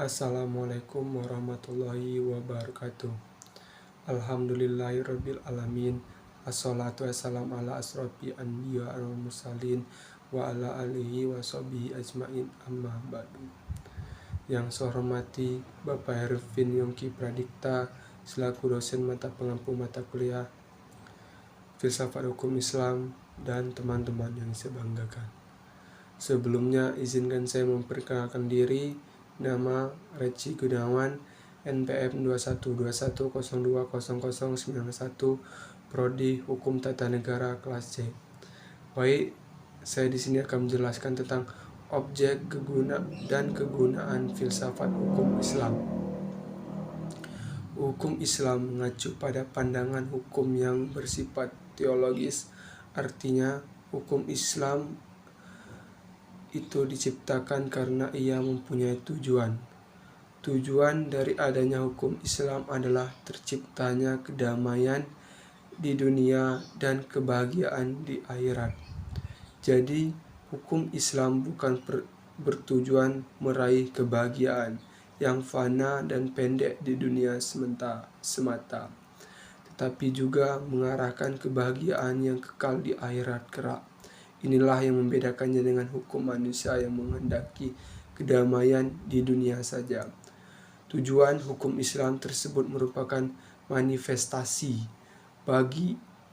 Assalamualaikum warahmatullahi wabarakatuh. Alhamdulillahirabbil alamin. Assalatu wassalamu ala asrofi anbiya wal mursalin wa ala alihi wa sahbihi ajmain, amma ba'du. Yang saya hormati Bapak Hervin Yongki Pradikta selaku dosen mata pengampu mata kuliah Filsafat Hukum Islam dan teman-teman yang saya banggakan. Sebelumnya izinkan saya memperkenalkan diri. Nama Reci Gunawan, NPM 2121020091, Prodi Hukum Tata Negara kelas C. Baik, saya di sini akan menjelaskan tentang objek, dan kegunaan filsafat hukum Islam. Hukum Islam mengacu pada pandangan hukum yang bersifat teologis. Artinya, hukum Islam itu diciptakan karena ia mempunyai tujuan. Tujuan dari adanya hukum Islam adalah terciptanya kedamaian di dunia dan kebahagiaan di akhirat. Jadi, hukum Islam bukan bertujuan meraih kebahagiaan yang fana dan pendek di dunia semata, tetapi juga mengarahkan kebahagiaan yang kekal di akhirat kelak. Inilah yang membedakannya dengan hukum manusia yang menghendaki kedamaian di dunia saja. Tujuan hukum Islam tersebut merupakan manifestasi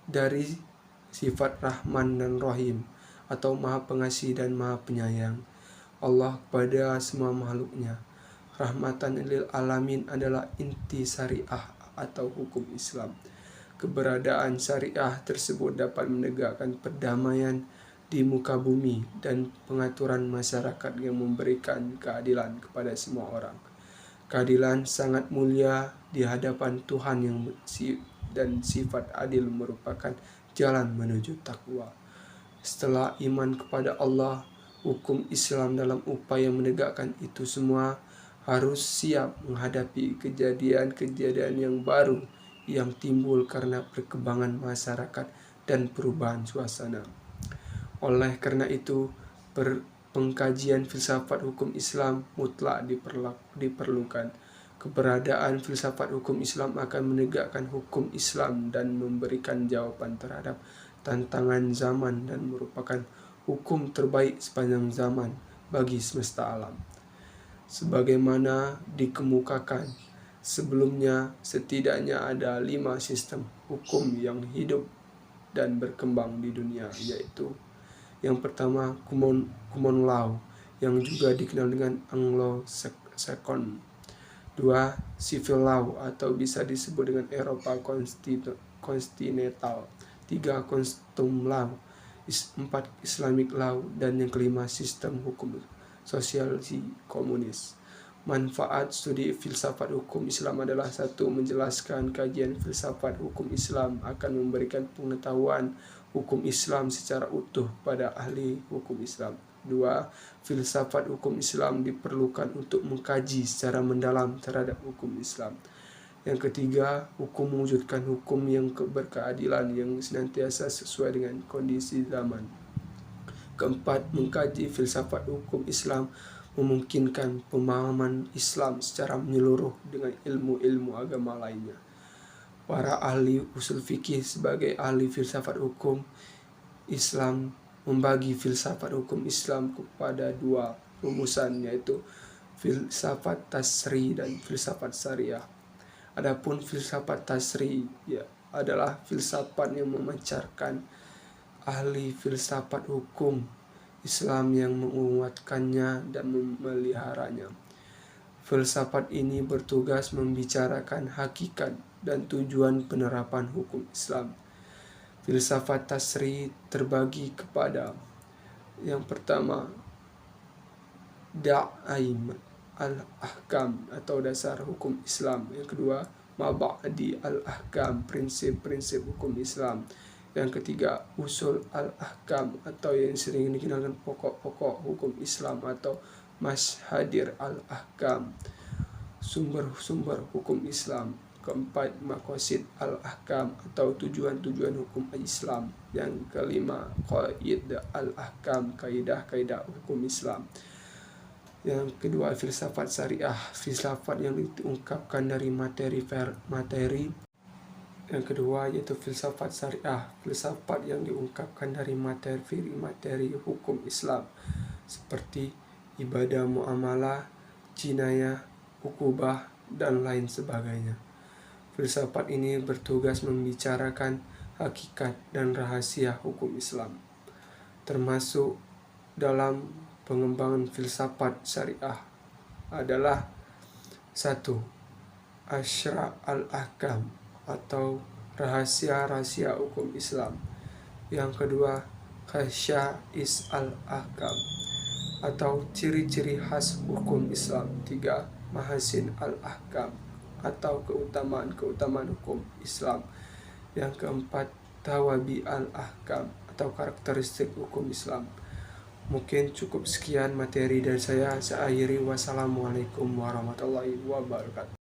dari sifat Rahman dan Rahim atau Maha Pengasih dan Maha Penyayang Allah kepada semua makhluknya. Rahmatan lil alamin adalah inti syariah atau hukum Islam. Keberadaan syariah tersebut dapat menegakkan perdamaian di muka bumi dan pengaturan masyarakat yang memberikan keadilan kepada semua orang. Keadilan sangat mulia di hadapan Tuhan dan sifat adil merupakan jalan menuju takwa. Setelah iman kepada Allah, hukum Islam dalam upaya menegakkan itu semua harus siap menghadapi kejadian-kejadian yang baru yang timbul karena perkembangan masyarakat dan perubahan suasana. Oleh karena itu, pengkajian filsafat hukum Islam mutlak diperlukan. Keberadaan filsafat hukum Islam akan menegakkan hukum Islam dan memberikan jawaban terhadap tantangan zaman dan merupakan hukum terbaik sepanjang zaman bagi semesta alam. Sebagaimana dikemukakan sebelumnya, setidaknya ada 5 sistem hukum yang hidup dan berkembang di dunia, yaitu yang pertama, common law, yang juga dikenal dengan Anglo-Saxon. 2. Civil law, atau bisa disebut dengan Eropa Kontinental. 3. Custom law. 4. Islamic law. Dan yang kelima, sistem hukum sosialisi komunis. Manfaat studi filsafat hukum Islam adalah: 1. Menjelaskan kajian filsafat hukum Islam akan memberikan pengetahuan hukum Islam secara utuh pada ahli hukum Islam. 2. Filsafat hukum Islam diperlukan untuk mengkaji secara mendalam terhadap hukum Islam. Yang ketiga, hukum mewujudkan hukum yang berkeadilan yang senantiasa sesuai dengan kondisi zaman. Keempat, mengkaji filsafat hukum Islam memungkinkan pemahaman Islam secara menyeluruh dengan ilmu-ilmu agama lainnya. Para ahli usul fikih sebagai ahli filsafat hukum Islam membagi filsafat hukum Islam kepada 2 rumusan, yaitu filsafat tasri dan filsafat syariah. Adapun filsafat tasri adalah filsafat yang memancarkan ahli filsafat hukum Islam yang menguatkannya dan memeliharanya. Filsafat ini bertugas membicarakan hakikat dan tujuan penerapan hukum Islam. Filsafat tasri terbagi kepada: yang pertama, da'aim al-ahkam atau dasar hukum Islam. Yang kedua, mabadi al-ahkam, prinsip-prinsip hukum Islam. Yang ketiga, usul al-ahkam atau yang sering dikenal dengan pokok-pokok hukum Islam atau mashadir al-ahkam, sumber-sumber hukum Islam. Keempat, maqasid al-ahkam atau tujuan-tujuan hukum Islam. Yang kelima, qaid al-ahkam, kaidah-kaidah hukum Islam. Yang kedua, filsafat syariah, filsafat yang diungkapkan dari materi. Yang kedua yaitu filsafat syariah, filsafat yang diungkapkan dari materi hukum Islam seperti ibadah, muamalah, jinayah, ukubah, dan lain sebagainya. Filsafat ini bertugas membicarakan hakikat dan rahasia hukum Islam, termasuk dalam pengembangan filsafat syariah adalah 1. Asyra al-ahkam atau rahasia-rahasia hukum Islam. Yang kedua, khasya'is al-ahkam atau ciri-ciri khas hukum Islam. 3. Mahasin al-ahkam atau keutamaan-keutamaan hukum Islam. Yang keempat, tawabi al-ahkam atau karakteristik hukum Islam. Mungkin cukup sekian materi dari saya. Saya akhiri. Wassalamualaikum warahmatullahi wabarakatuh.